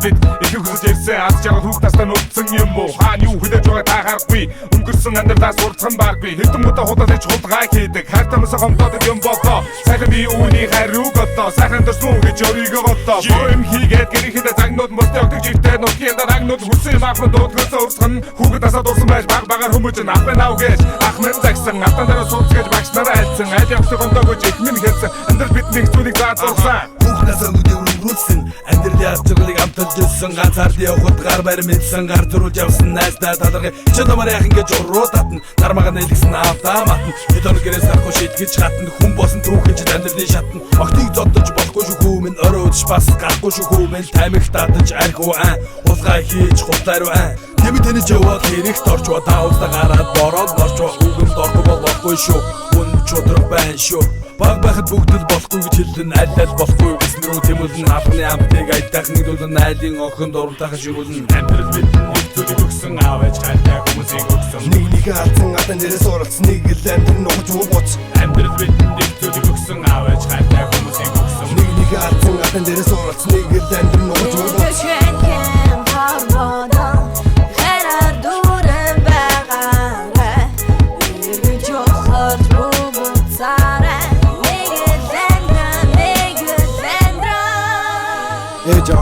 Бид их хүсэж ирсэн аз жаргал хүүхд настай нүдсэн юм уу? Хаана юу хүлээж байгаа та харахгүй. Өнгөрсөн амьдралаас урдсан баггүй. Хэдэн удаа худалдаж хулгай хийдэг. Хайтамаас гомдоодог юм болоо. Сайхан би үүний хариуг одоо. Сайхан дурсан гэж өөрийгөө голоо. Юм хийгээд гэрээхэдэ загнууд мөртөө өгдөг жигтэй нутгийн дараагнууд хүссэн юм ахмад дуудгасаа урсган. Хүүхэд насаа дурсан байж багаар хүмүүжин ах байна уу гэж. Ах минь загсан. Атан дээр сууц гэж багш нараа альсан. Аль явах гомдоогож их минь хэлсэн. Амьдрал бидний зүйлийг заадуулсан. Хүүхэд насаа нүдэрүүлсэн. Амьдрал яачлыг амталжсэн. Ганцаар явхад гар барь мэдсэн. Гар зөрүүлж явсан найздаа талархыг. Чи намар яах ингэж уруу татна. Нармага нэлгсэн автаа матна. Хэдэн гэрээс гарахгүй шийтгэж хатна. Хүн болсон түүхэж амьдралын шатна. Огтыг зодож болохгүй шүү хүү минь. Оройдж бас гарахгүй шүү хүү минь. Тамиг татаж архив улгай хийж хутлааруу Тэми тэнэж яваад хэрэгт орчваа. Та устаа гараад бороод орчваа. Үгэнд ордог болохгүй шүү. Хүн чудраг байна шүү. Баг байхад бүгдэл болохгүй гэж хэлэн аль болохгүй гэсэн рүү тэмүүлэн алхны амтыг айтайхан нэгдүүлэн айлын охинд урамтайхан шигүүлэн амьдрал бидний нэг зүйлийг өгсөн аав ээж хайртай хүмүүсийг өгсөн нэг алдсан адан дээрээ суралцсан нэг л амьдрал нууж ууц амьдрал бидний нэг зүйлийг өгсөн аав ээж хайртай хүмүүсийг өгсөн нэг алдсан адан дээрээ суралцсан нэг л амьдрал нууж ууц Ээжээ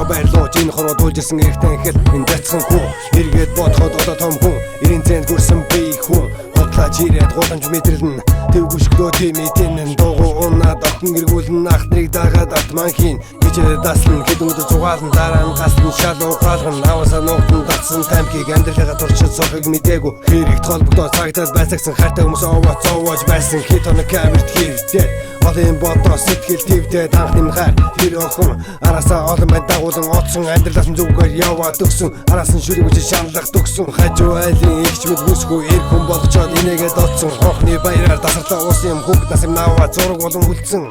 баярлуу жин хороо дуулжсэн эрэгтэй хэл энэ дацхан хүн эргээд бодоход одоо том хүн 90 цент хүрсэн би хүн бодлаж ирээд гуламж мэдрэлнэ тэвгүшгөө тимитэн дуугу унаад охин эргүүлэн ах нарыг дагаад атман хийн гिचээр даслан хэдэн өдөр зугаалan дараа нь гаслан шалуу гаалган аваасаа нугтан татсан тамхиг амьдралаа туршиж сохыг мэдээгүй хэрэгт холбогдоо цагтаад байцаагсан хайртай хүмүүс овоо цоовож байсан хит оног камерт хийвдээ Олон бодоо сэтгэл твдээд анхны хаар тэр охин араасаа олон бай дагуулan оцсон амьдралаас зүгээр яваад өгсөн араас нь шүрэг үчи шаналгах төгсөн хажуу айлын ихч мэд бүсгүй эр хүн болгочоод инээгээд оцсон хохны баяраар тасарлаа уус юм хүүхд нас юм наваа зураг болон үлдсэн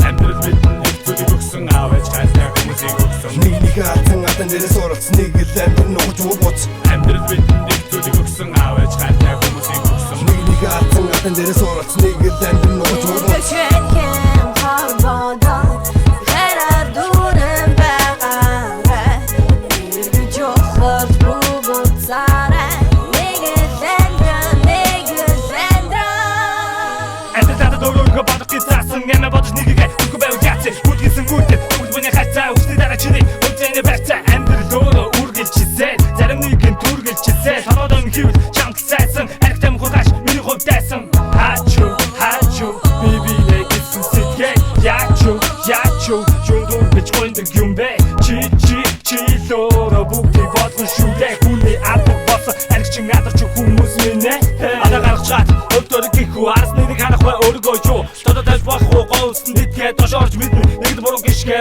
амьдрал бидний зүйлийг өгсөн аав ээж хайртай хүмүүсийг өгсөн нэг алдсан адан дээрээ суралцсан нэг л амьдрал нууж ууц амьдрал бидний зүйлийг өгсөн аав ээж хайртай хүмүүсийг өгсөн нэг алдсан адан дээрээ суралцсан нэг л амьдрал нууж ууц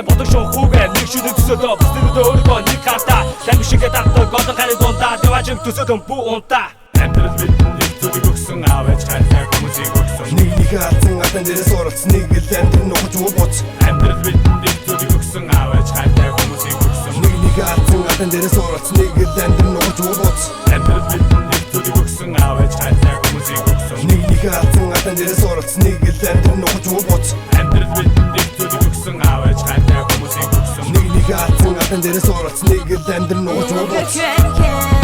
Бодог шоу хүүгээ нэг шүлэг төсөөдөө бүсдэрүүдөө өөрийгөө нэг хартаа тамиг шигээ татдаг голон хайрын дундаа дэважин төсөөдөн бүү унтаа амьдрал бидний нэг зүйлийг өгсөн аав ээж хайртай хүмүүсийг өгсөн нэг алдсан адан дээрээ суралцсан нэг л амьдрал нууж ууц амьдрал бидний нэг зүйлийг өгсөн аав ээж хайртай хүмүүсийг өгсөн нэг алдсан адан дээрээ суралцсан нэг л амьдрал нууж ууц амьдрал бидний нэг зүйлийг өгсөн аав ээж хайртай хүмүүсийг өгсөн нэг алдсан адан дээрээ суралцсан нэг л амьдрал нууж ууц амьдрал бидний нэг зүйлийг өгсөн аав ээж хайртай хүмүүсийг өгсөн нэг алдсан адан дээрээ суралцсан нэг л амьдрал нууж ууц